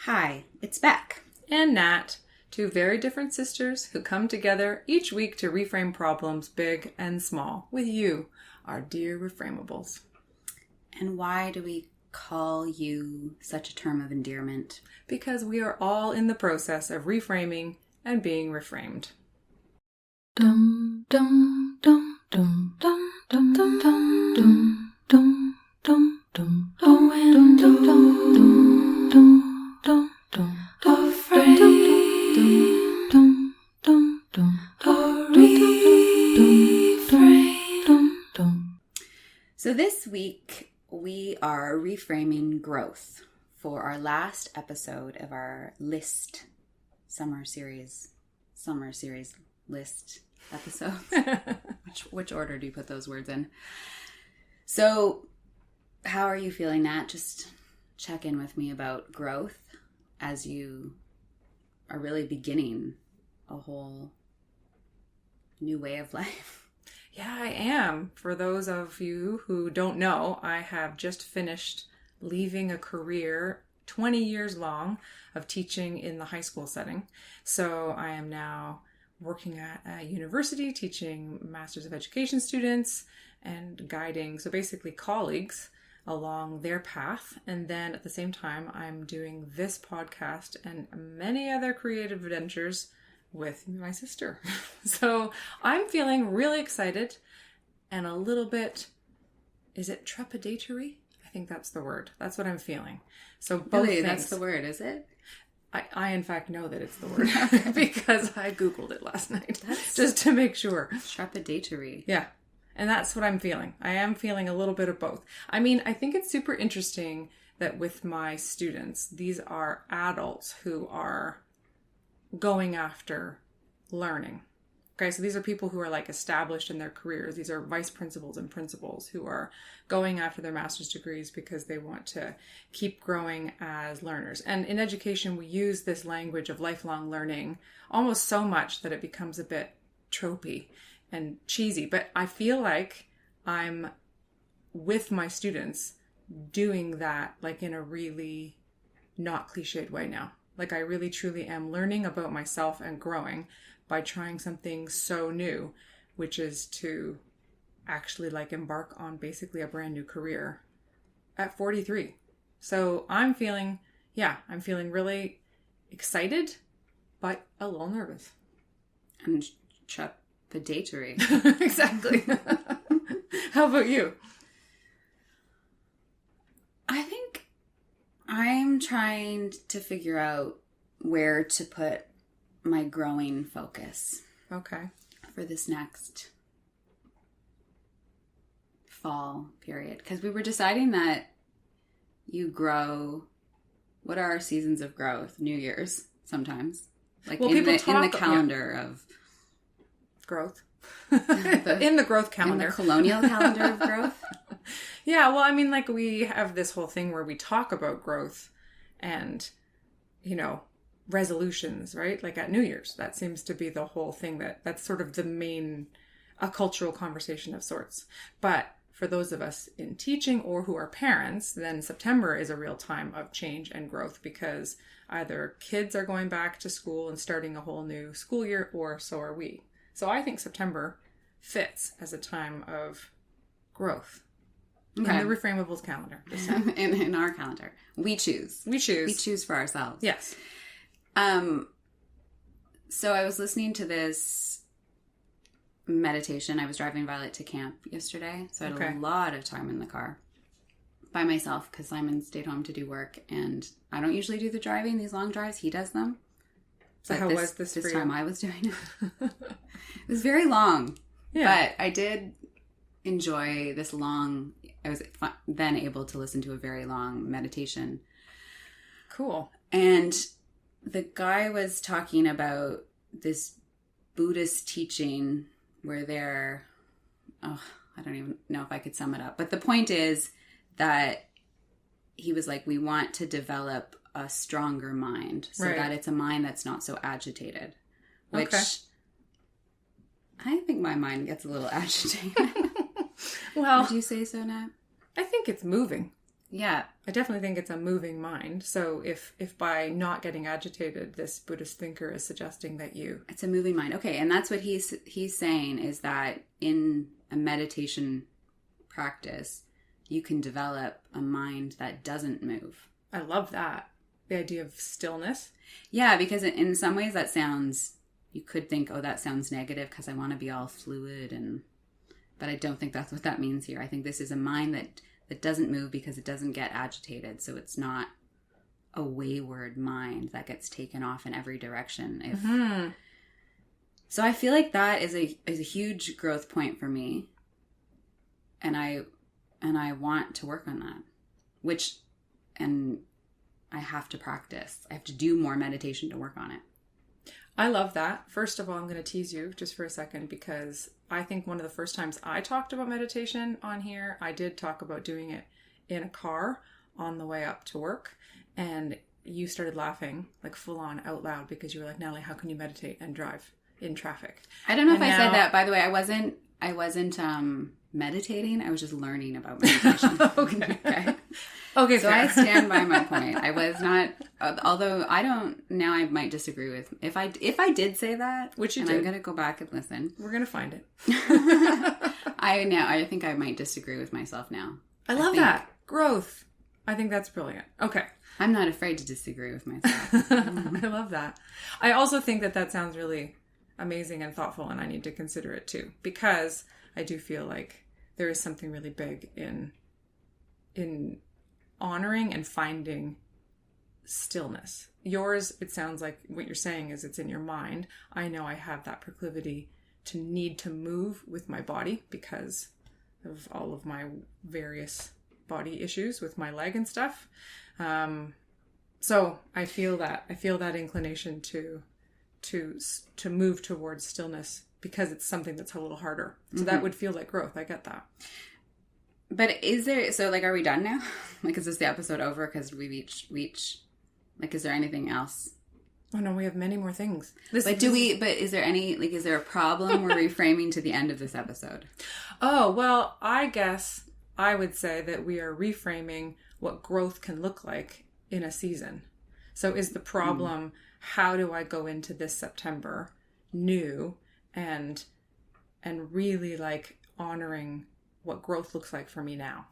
Hi, it's Beck. And Nat, two very different sisters who come together each week to reframe problems big and small with you, our dear Reframeables. And why do we call you such a term of endearment? Because we are all in the process of reframing and being reframed. Dum dum dum dum dum dum dum dum dum dum dum dum dum dum dum dum dum dum afraid dum dum dum dum dum. So this week we are reframing growth for our last episode of our summer series list episodes. Which order do you put those words in? So how are you feeling, Nat? Just check in with me about growth as you are really beginning a whole new way of life. Yeah, I am. For those of you who don't know, I have just finished leaving a career 20 years long of teaching in the high school setting. So I am now working at a university, teaching Masters of Education students and guiding, so basically colleagues, along their path. And then at the same time, I'm doing this podcast and many other creative ventures with my sister. So I'm feeling really excited and a little bit, is it trepidatory? I think that's the word. That's what I'm feeling. So both Really, things. that's the word, is it? I in fact know that it's the word because I Googled it last night just to make sure. Trepidatory. Yeah. And that's what I'm feeling. I am feeling a little bit of both. I mean, I think it's super interesting that with my students, these are adults who are going after learning. Okay, so these are people who are like established in their careers. These are vice principals and principals who are going after their master's degrees because they want to keep growing as learners. And in education, we use this language of lifelong learning almost so much that it becomes a bit tropey and cheesy. But I feel like I'm with my students doing that like in a really not cliched way now. Like I really truly am learning about myself and growing by trying something so new, which is to actually like embark on basically a brand new career at 43. So I'm feeling really excited, but a little nervous. And trepidatory. Exactly. How about you? I think I'm trying to figure out where to put my growing focus. Okay. For this next fall period. Because we were deciding that you grow. What are our seasons of growth? New Year's sometimes. Like in the calendar of growth. In the growth calendar. In the colonial calendar of growth. Yeah, well, I mean, like we have this whole thing where we talk about growth and, resolutions, right? Like at New Year's, that seems to be the whole thing that's sort of the main, a cultural conversation of sorts. But for those of us in teaching or who are parents, then September is a real time of change and growth because either kids are going back to school and starting a whole new school year, or so are we. So I think September fits as a time of growth. Okay. In the Reframeables calendar. in our calendar. We choose. We choose for ourselves. Yes. So I was listening to this meditation. I was driving Violet to camp yesterday. So I had a lot of time in the car by myself because Simon stayed home to do work. And I don't usually do the driving, these long drives. He does them. So how was this for you? This time I was doing it. It was very long. Yeah. But I did enjoy this long... I was then able to listen to a very long meditation. Cool. And the guy was talking about this Buddhist teaching where I don't even know if I could sum it up. But the point is that he was like, we want to develop a stronger mind so that it's a mind that's not so agitated. Which I think my mind gets a little agitated. Well, would you say so, Nat? I think it's moving. Yeah. I definitely think it's a moving mind. So if by not getting agitated, this Buddhist thinker is suggesting that it's a moving mind. Okay, and that's what he's saying, is that in a meditation practice, you can develop a mind that doesn't move. I love that. The idea of stillness. Yeah, because in some ways that sounds, you could think, oh, that sounds negative because I want to be all fluid, but I don't think that's what that means here. I think this is a mind that doesn't move because it doesn't get agitated. So it's not a wayward mind that gets taken off in every direction. So I feel like that is a huge growth point for me. And I want to work on that, and I have to practice. I have to do more meditation to work on it. I love that. First of all, I'm going to tease you just for a second, because I think one of the first times I talked about meditation on here, I did talk about doing it in a car on the way up to work. And you started laughing like full on out loud because you were like, Natalie, how can you meditate and drive in traffic? I don't know if I said that. By the way, I wasn't meditating. I was just learning about meditation. Okay, so I stand by my point. I was not, although now I might disagree with, if I did say that, which you and did. I'm going to go back and listen. We're going to find it. I think I might disagree with myself now. I love that. Growth. I think that's brilliant. Okay. I'm not afraid to disagree with myself. I love that. I also think that sounds really amazing and thoughtful, and I need to consider it too, because I do feel like there is something really big in honoring and finding stillness. Yours, it sounds like what you're saying is it's in your mind. I know I have that proclivity to need to move with my body because of all of my various body issues with my leg and stuff. So I feel that inclination to move towards stillness because it's something that's a little harder. So that would feel like growth. I get that. But is there, so like, are we done now? Like, is this the episode over because we reach, like, is there anything else? Oh no, we have many more things. But is there is there a problem we're reframing to the end of this episode? Oh, well, I guess I would say that we are reframing what growth can look like in a season. So is the problem, how do I go into this September new and really like honoring what growth looks like for me now?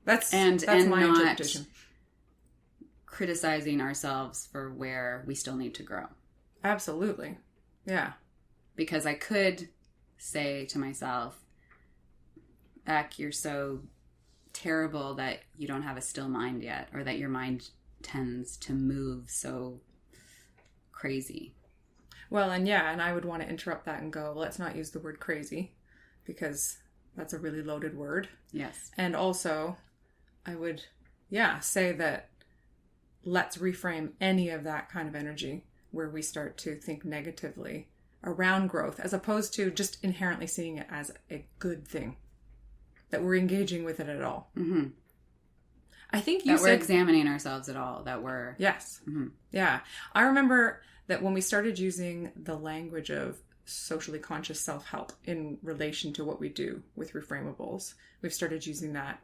That's my not interpretation. Criticizing ourselves for where we still need to grow. Absolutely. Yeah. Because I could say to myself, Beck, you're so terrible that you don't have a still mind yet, or that your mind tends to move so crazy. Well, and I would want to interrupt that and go, let's not use the word crazy, because that's a really loaded word. Yes. And also, I would, say that let's reframe any of that kind of energy where we start to think negatively around growth, as opposed to just inherently seeing it as a good thing, that we're engaging with it at all. Mm-hmm. I think you said we're examining ourselves at all, that we're... Yes. Mm-hmm. Yeah. I remember that when we started using the language of socially conscious self-help in relation to what we do with Reframeables, we've started using that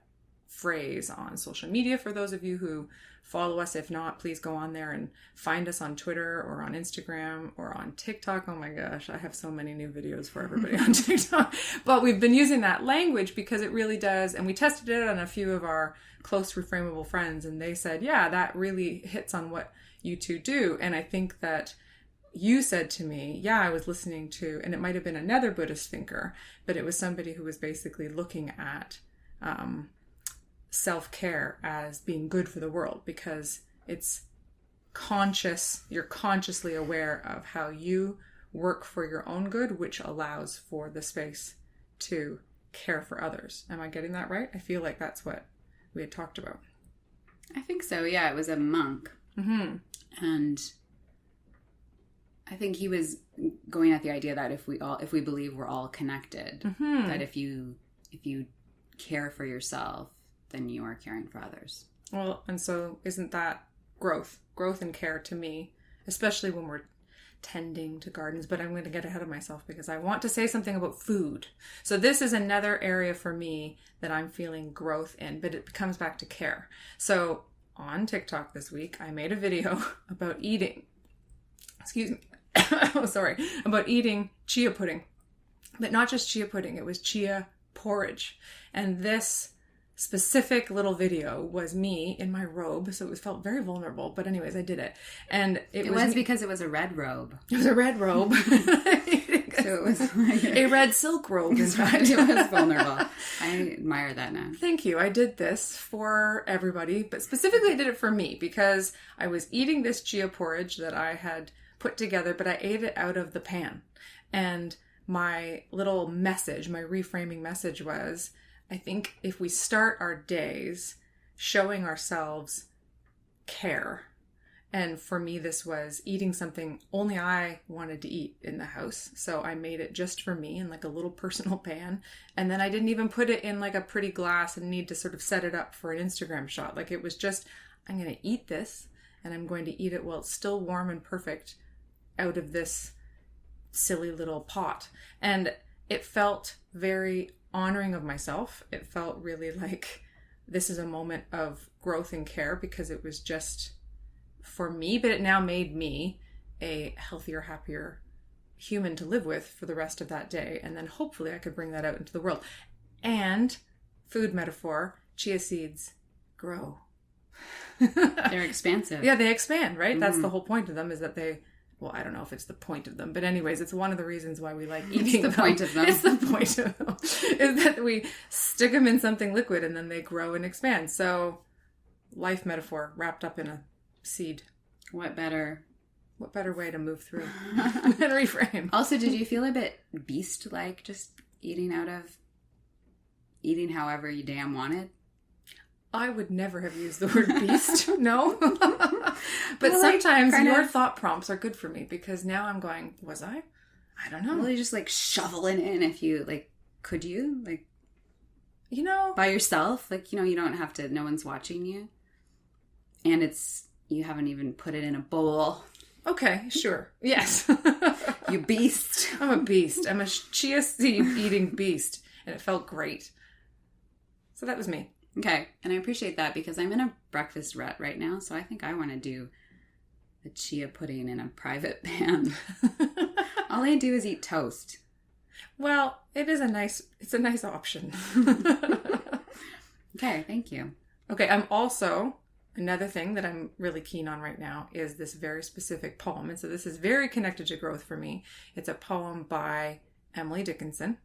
phrase on social media for those of you who follow us. If not, please go on there and find us on Twitter or on Instagram or on TikTok. Oh my gosh, I have so many new videos for everybody on TikTok. But we've been using that language because it really does, and we tested it on a few of our close Reframeable friends, and they said, yeah, that really hits on what you two do. And I think that you said to me, I was listening to, and it might have been another Buddhist thinker, but it was somebody who was basically looking at self-care as being good for the world, because it's conscious, you're consciously aware of how you work for your own good, which allows for the space to care for others. Am I getting that right? I feel like that's what we had talked about. I think so. Yeah, it was a monk. Mm-hmm. And I think he was going at the idea that if we believe we're all connected, that if you care for yourself, then you are caring for others. Well, and so isn't that growth and care to me, especially when we're tending to gardens, but I'm going to get ahead of myself because I want to say something about food. So this is another area for me that I'm feeling growth in, but it comes back to care. So on TikTok this week, I made a video about eating, about eating chia pudding, but not just chia pudding. It was chia porridge. And this specific little video was me in my robe, so it felt very vulnerable, but anyways, I did it. And it was because it was a red robe. It was a red robe. So it was like a red silk robe, in fact. It was vulnerable. I admire that now. Thank you. I did this for everybody, but specifically I did it for me because I was eating this chia porridge that I had put together, but I ate it out of the pan. And my little message, my reframing message was, I think if we start our days showing ourselves care, and for me this was eating something only I wanted to eat in the house, so I made it just for me in like a little personal pan, and then I didn't even put it in like a pretty glass and need to sort of set it up for an Instagram shot. Like it was just, I'm going to eat this, and I'm going to eat it while it's still warm and perfect out of this silly little pot. And it felt very honoring of myself. It felt really like this is a moment of growth and care because it was just for me, but it now made me a healthier, happier human to live with for the rest of that day. And then hopefully I could bring that out into the world. And food metaphor, chia seeds grow. They're expansive. Yeah, they expand, right? Mm-hmm. That's the whole point of them, is that they, well, I don't know if it's the point of them, but anyways, it's one of the reasons why we like eating them. Point of them. It's the point of them. Is that we stick them in something liquid and then they grow and expand. So, life metaphor wrapped up in a seed. What better way to move through and reframe? Also, did you feel a bit beast-like just eating however you damn wanted? I would never have used the word beast, no. But sometimes your thought prompts are good for me because now I'm going, was I? I don't know. Well, you just like shoveling in if you, like, could you? Like, you know. By yourself? Like, you know, you don't have to, no one's watching you. And you haven't even put it in a bowl. Okay, sure. Yes. You beast. I'm a beast. I'm a chia seed eating beast. And it felt great. So that was me. Okay, and I appreciate that because I'm in a breakfast rut right now, so I think I want to do the chia pudding in a private pan. All I do is eat toast. Well, it's a nice option. Okay, thank you. Okay, I'm also, another thing that I'm really keen on right now is this very specific poem. And so this is very connected to growth for me. It's a poem by Emily Dickinson.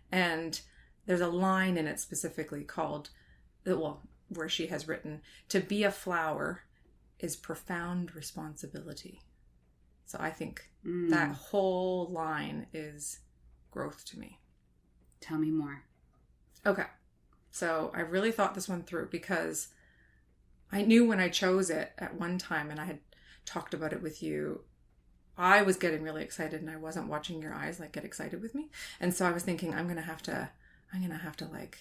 And there's a line in it specifically called, where she has written, "To be a flower is profound responsibility." So I think that whole line is growth to me. Tell me more. Okay. So I really thought this one through because I knew when I chose it at one time, and I had talked about it with you, I was getting really excited and I wasn't watching your eyes like get excited with me. And so I was thinking, I'm going to have to like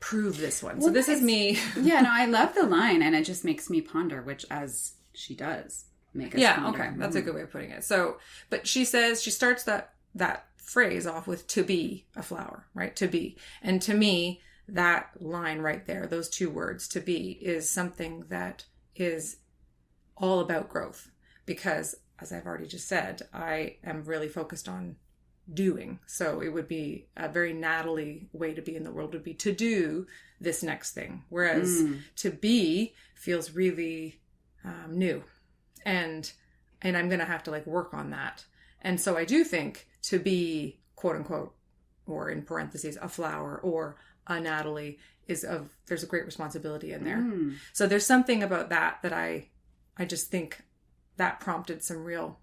prove this one. Well, so this is me. Yeah, no, I love the line and it just makes me ponder, which as she does make us ponder. Okay. That's a good way of putting it. So, but she says, she starts that phrase off with "to be a flower," right? To be. And to me, that line right there, those two words, "to be," is something that is all about growth. Because as I've already just said, I am really focused on doing. So it would be a very Natalie way to be in the world would be to do this next thing. Whereas to be feels really new. And I'm going to have to like work on that. And so I do think to be quote unquote, or in parentheses, a flower or a Natalie there's a great responsibility in there. So there's something about that I just think that prompted some real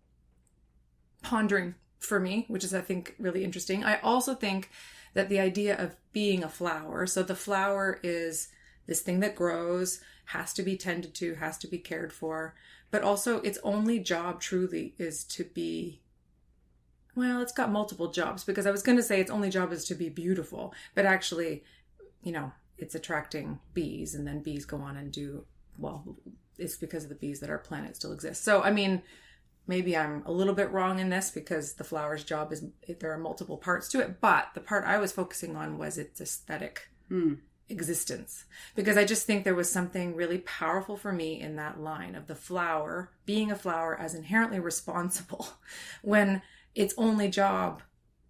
pondering for me, which is, I think, really interesting. I also think that the idea of being a flower, so the flower is this thing that grows, has to be tended to, has to be cared for, but also its only job truly is to be, well, it's got multiple jobs, because I was going to say its only job is to be beautiful, but actually, you know, it's attracting bees, and then bees go on and do, well, it's because of the bees that our planet still exists. So, I mean, maybe I'm a little bit wrong in this because the flower's job is, there are multiple parts to it, but the part I was focusing on was its aesthetic existence. Because I just think there was something really powerful for me in that line of the flower being a flower as inherently responsible when its only job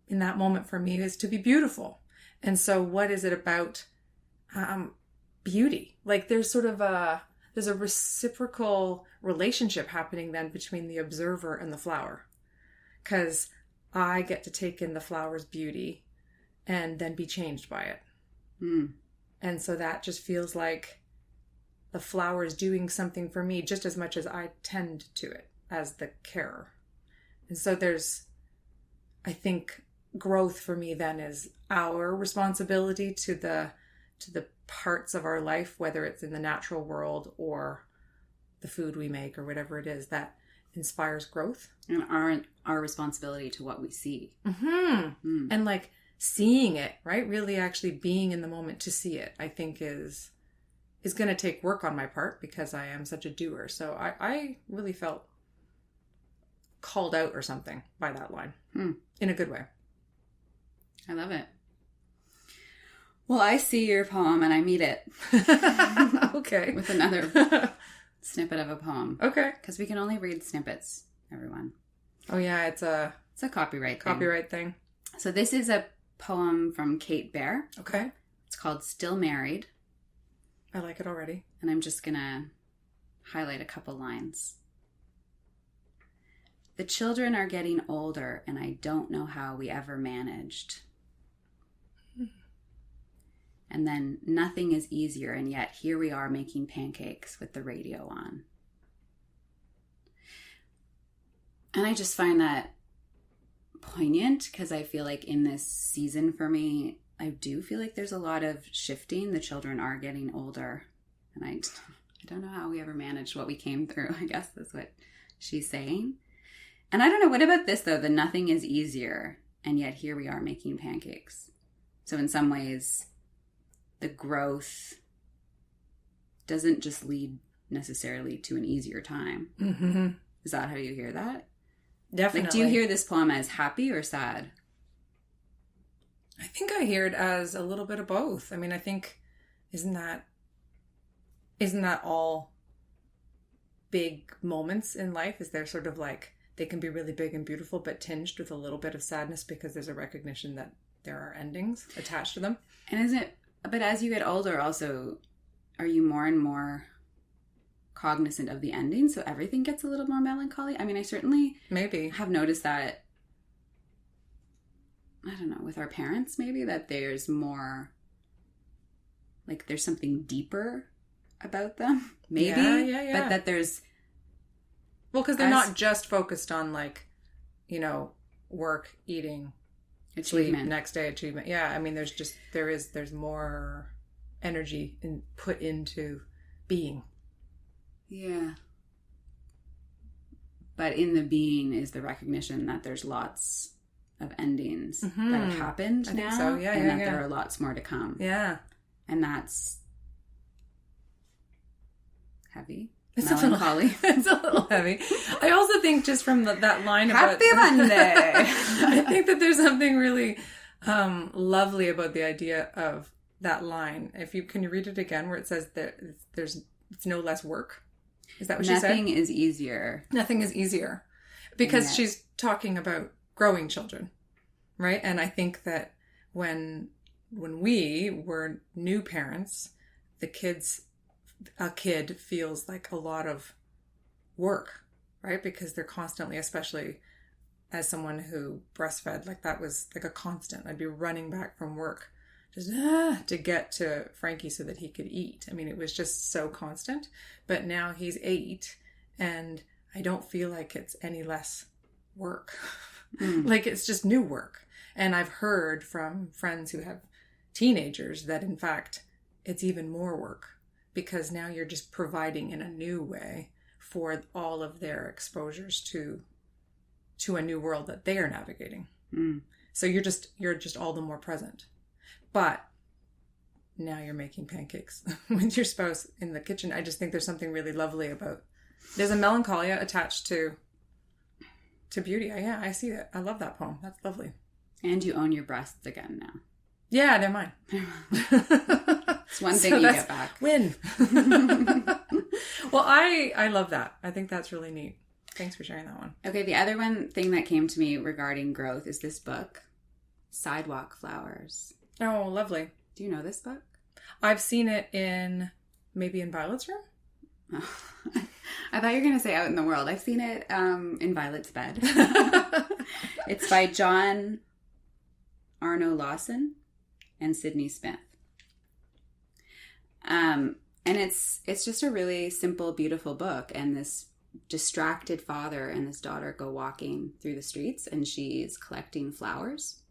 in that moment for me is to be beautiful. And so what is it about beauty? Like there's sort of there's a reciprocal relationship happening then between the observer and the flower. Because I get to take in the flower's beauty and then be changed by it. And so that just feels like the flower is doing something for me just as much as I tend to it as the carer. And so there's, I think, growth for me then is our responsibility to the parts of our life, whether it's in the natural world or the food we make or whatever it is that inspires growth. And our responsibility to what we see. And like seeing it, right? Really actually being in the moment to see it, I think is going to take work on my part because I am such a doer. So I really felt called out or something by that line in a good way. I love it. Well, I see your poem and I meet it. Okay. With another snippet of a poem. Okay. Because we can only read snippets, everyone. Oh yeah, it's a copyright thing. So this is a poem from Kate Bear. Okay. It's called Still Married. I like it already. And I'm just going to highlight a couple lines. The children are getting older and I don't know how we ever managed. And then nothing is easier, and yet here we are making pancakes with the radio on. And I just find that poignant because I feel like in this season for me, I do feel like there's a lot of shifting. The children are getting older. And I don't know how we ever managed what we came through. I guess that's what she's saying. And I don't know, what about this though? The nothing is easier, and yet here we are making pancakes. So in some ways, the growth doesn't just lead necessarily to an easier time. Is that how you hear that? Definitely. Like, do you hear this poem as happy or sad? I think I hear it as a little bit of both. I mean, I think, isn't that all big moments in life? Is there sort of like, they can be really big and beautiful, but tinged with a little bit of sadness because there's a recognition that there are endings attached to them. But as you get older also, are you more and more cognizant of the ending? So everything gets a little more melancholy? I mean, I certainly maybe have noticed that, I don't know, with our parents maybe, that there's more, like there's something deeper about them. Maybe. Yeah. But that there's... Well, because they're not just focused on like, work, eating, achievement, sleep, next day achievement. Yeah, I mean, there's more energy put into being. Yeah. But in the being is the recognition that there's lots of endings that have happened I now. think so. Yeah, and that yeah. there are lots more to come. Yeah. And that's heavy. It's melancholy. It's a little heavy. I also think just from that line about... Happy Monday! I think that there's something really lovely about the idea of that line. Can you read it again where it says that it's no less work? Is that what she said? Nothing is easier. Nothing is easier. Because she's talking about growing children, right? And I think that when we were new parents, a kid feels like a lot of work, right? Because they're constantly, especially as someone who breastfed, like that was like a constant. I'd be running back from work just to get to Frankie so that he could eat. I mean, it was just so constant. But now he's 8 and I don't feel like it's any less work. Like it's just new work. And I've heard from friends who have teenagers that in fact it's even more work. Because now you're just providing in a new way for all of their exposures to a new world that they are navigating. So you're just all the more present. But now you're making pancakes with your spouse in the kitchen. I just think there's something really lovely about... There's a melancholia attached to to beauty. Yeah, I see it. I love that poem. That's lovely. And you own your breasts again now. Yeah, they're mine. It's one thing you get back. Win. Well, I love that. I think that's really neat. Thanks for sharing that one. Okay, the other one thing that came to me regarding growth is this book, Sidewalk Flowers. Oh, lovely. Do you know this book? I've seen it maybe in Violet's room. Oh. I thought you were going to say Out in the World. I've seen it in Violet's bed. It's by John Arno Lawson and Sydney Smith. And it's just a really simple, beautiful book. And this distracted father and this daughter go walking through the streets, and she's collecting flowers.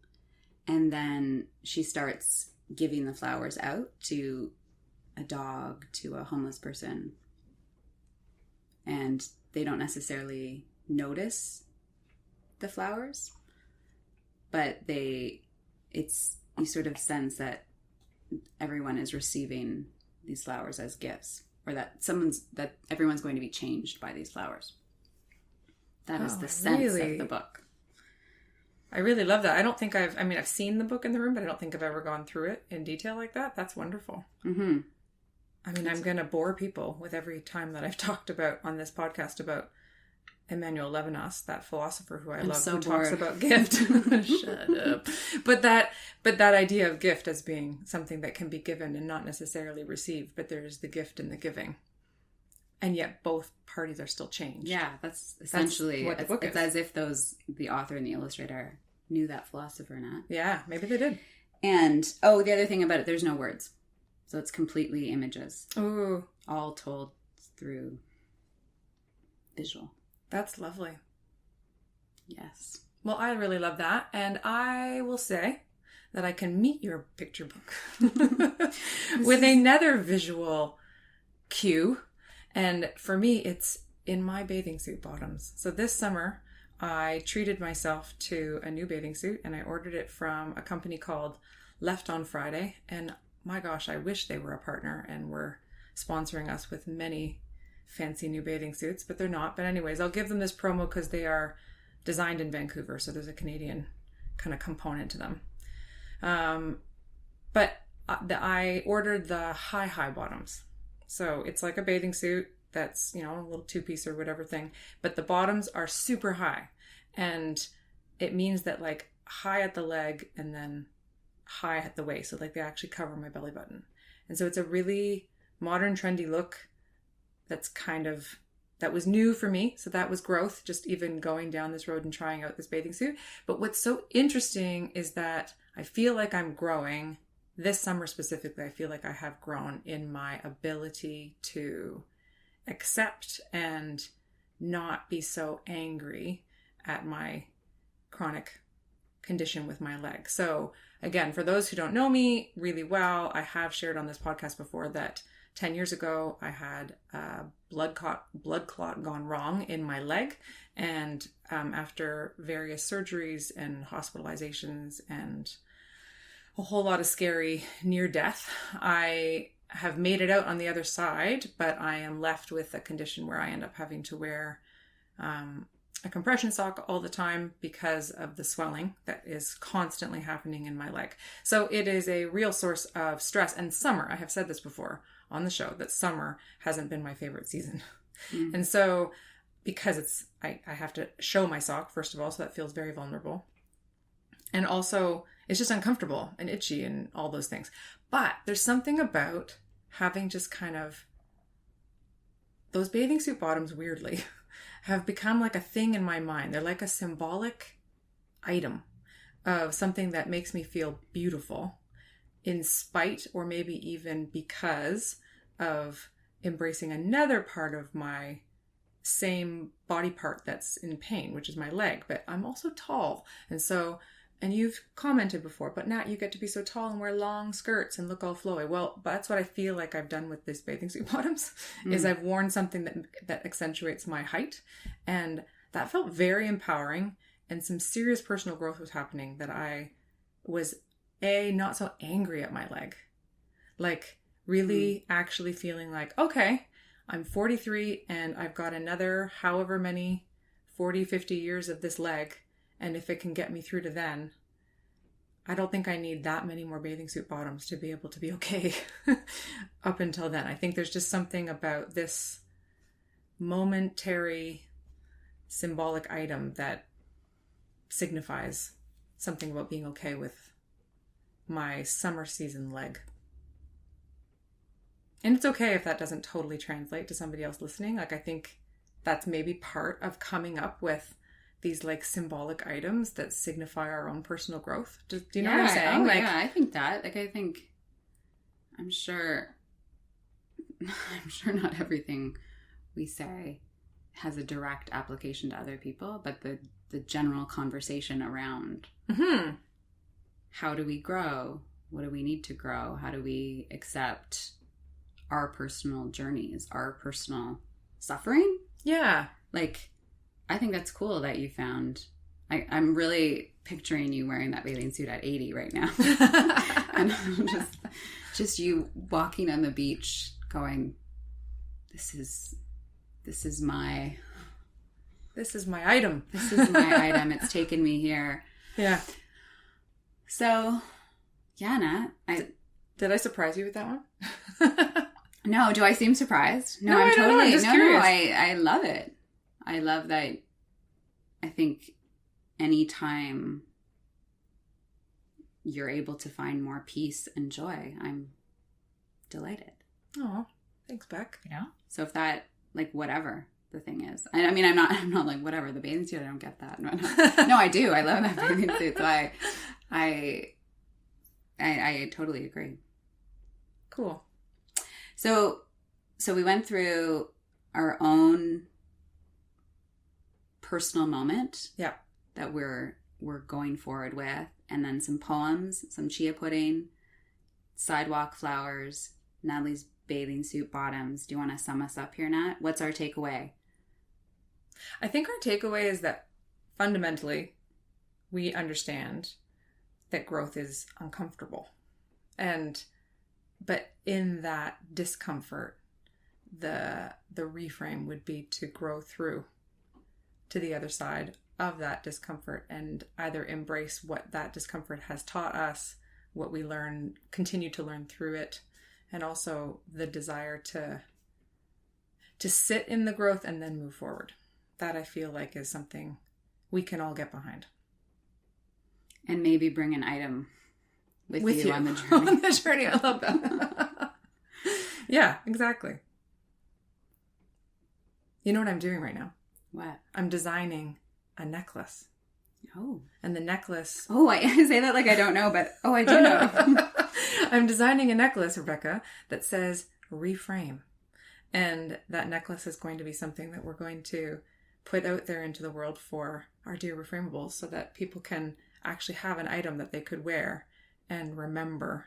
And then she starts giving the flowers out to a dog, to a homeless person. And they don't necessarily notice the flowers, but you sort of sense that everyone is receiving these flowers as gifts, or that everyone's going to be changed by these flowers. That is the sense of the book. I really love that. I don't think I've seen the book in the room, but I don't think I've ever gone through it in detail like that. That's wonderful. Mm-hmm. I mean, I'm going to bore people with every time that I've talked about on this podcast about Emmanuel Levinas, that philosopher who I love, who talks about gift. Shut up. But that idea of gift as being something that can be given and not necessarily received, but there's the gift and the giving. And yet both parties are still changed. Yeah, that's essentially what the book is. It's as if the author and the illustrator knew that philosopher, not. Yeah, maybe they did. And, the other thing about it, there's no words. So it's completely images. Ooh. All told through visual. That's lovely. Yes. Well, I really love that. And I will say that I can meet your picture book with another visual cue. And for me, it's in my bathing suit bottoms. So this summer, I treated myself to a new bathing suit, and I ordered it from a company called Left on Friday. And my gosh, I wish they were a partner and were sponsoring us with many fancy new bathing suits, but they're not. But anyways, I'll give them this promo because they are designed in Vancouver, so there's a Canadian kind of component to them. But I ordered the high bottoms. So it's like a bathing suit that's, a little two-piece or whatever thing, but the bottoms are super high. And it means that like high at the leg and then high at the waist. So like they actually cover my belly button. And so it's a really modern, trendy look that was new for me. So that was growth, just even going down this road and trying out this bathing suit. But what's so interesting is that I feel like I'm growing. This summer specifically, I feel like I have grown in my ability to accept and not be so angry at my chronic condition with my leg. So again, for those who don't know me really well, I have shared on this podcast before that 10 years ago, I had a blood clot gone wrong in my leg. And after various surgeries and hospitalizations and a whole lot of scary near death, I have made it out on the other side, but I am left with a condition where I end up having to wear a compression sock all the time because of the swelling that is constantly happening in my leg. So it is a real source of stress. And summer, I have said this before on the show, that summer hasn't been my favorite season. Mm. And so because I have to show my sock, first of all, so that feels very vulnerable. And also it's just uncomfortable and itchy and all those things. But there's something about having just kind of those bathing suit bottoms, weirdly, have become like a thing in my mind. They're like a symbolic item of something that makes me feel beautiful in spite or maybe even because of embracing another part of my same body part that's in pain, which is my leg. But I'm also tall. And you've commented before, but Nat, you get to be so tall and wear long skirts and look all flowy. Well, that's what I feel like I've done with these bathing suit bottoms, is I've worn something that accentuates my height. And that felt very empowering, and some serious personal growth was happening, that I was not so angry at my leg. Like really actually feeling like, okay, I'm 43 and I've got another however many 40, 50 years of this leg, and if it can get me through to then, I don't think I need that many more bathing suit bottoms to be able to be okay up until then. I think there's just something about this momentary symbolic item that signifies something about being okay with my summer season leg. And it's okay if that doesn't totally translate to somebody else listening. Like, I think that's maybe part of coming up with these like symbolic items that signify our own personal growth. Do you know what I'm saying? Oh, like, yeah, I think that. Like, I'm sure not everything we say has a direct application to other people, but the general conversation around how do we grow? What do we need to grow? How do we accept our personal journeys, our personal suffering? Yeah. Like, I think that's cool that you found. I'm really picturing you wearing that bathing suit at 80 right now. And just you walking on the beach going, this is my item. This is my item. It's taken me here. Yeah. So, yeah, Nat. Did I surprise you with that one? No, do I seem surprised? No, I don't know. I'm just curious. I love it. I love that. I think anytime you're able to find more peace and joy, I'm delighted. Oh, thanks, Beck. Yeah. So if that, like, whatever the thing is, I mean, I'm not like, whatever the bathing suit, I don't get that. No, I do. I love that bathing suit. So I totally agree. Cool. So we went through our own personal moment. Yeah. That we're going forward with, and then some poems, some chia pudding, sidewalk flowers, Natalie's bathing suit bottoms. Do you want to sum us up here, Nat? What's our takeaway? I think our takeaway is that fundamentally we understand that growth is uncomfortable. But in that discomfort, the reframe would be to grow through to the other side of that discomfort and either embrace what that discomfort has taught us, what we learn, continue to learn through it, and also the desire to sit in the growth and then move forward. That, I feel like, is something we can all get behind. And maybe bring an item with you on the journey. On the journey. I love that. Yeah, exactly. You know what I'm doing right now? What? I'm designing a necklace. Oh. And the necklace... Oh, I say that like I don't know, but I do know. I'm designing a necklace, Rebecca, that says reframe. And that necklace is going to be something that we're going to put out there into the world for our dear Reframeables, so that people can actually have an item that they could wear and remember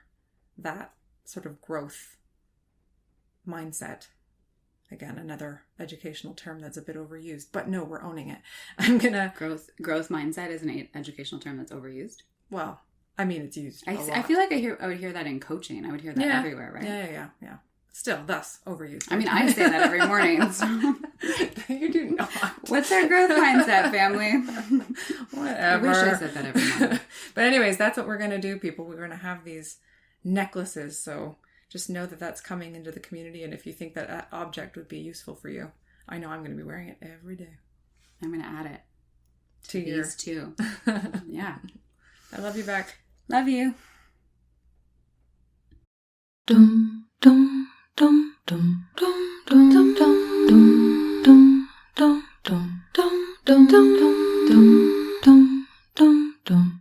that sort of growth mindset. Again, another educational term that's a bit overused, but no, we're owning it. I'm gonna... Growth mindset is an educational term that's overused? Well, I mean, it's used a lot. I feel like I would hear that in coaching. I would hear that everywhere, right? Yeah. Still, thus, overused. I mean, I say that every morning. So. You do not. What's our growth mindset, family? Whatever. I wish I said that every morning. But anyways, that's what we're going to do, people. We're going to have these necklaces, so just know that that's coming into the community, and if you think that that object would be useful for you, I know I'm going to be wearing it every day. I'm going to add it to these two. Yeah. I love you back. Love you. Dum dum dum dum dum dum dum dum dum dum dum dum dum dum dum dum.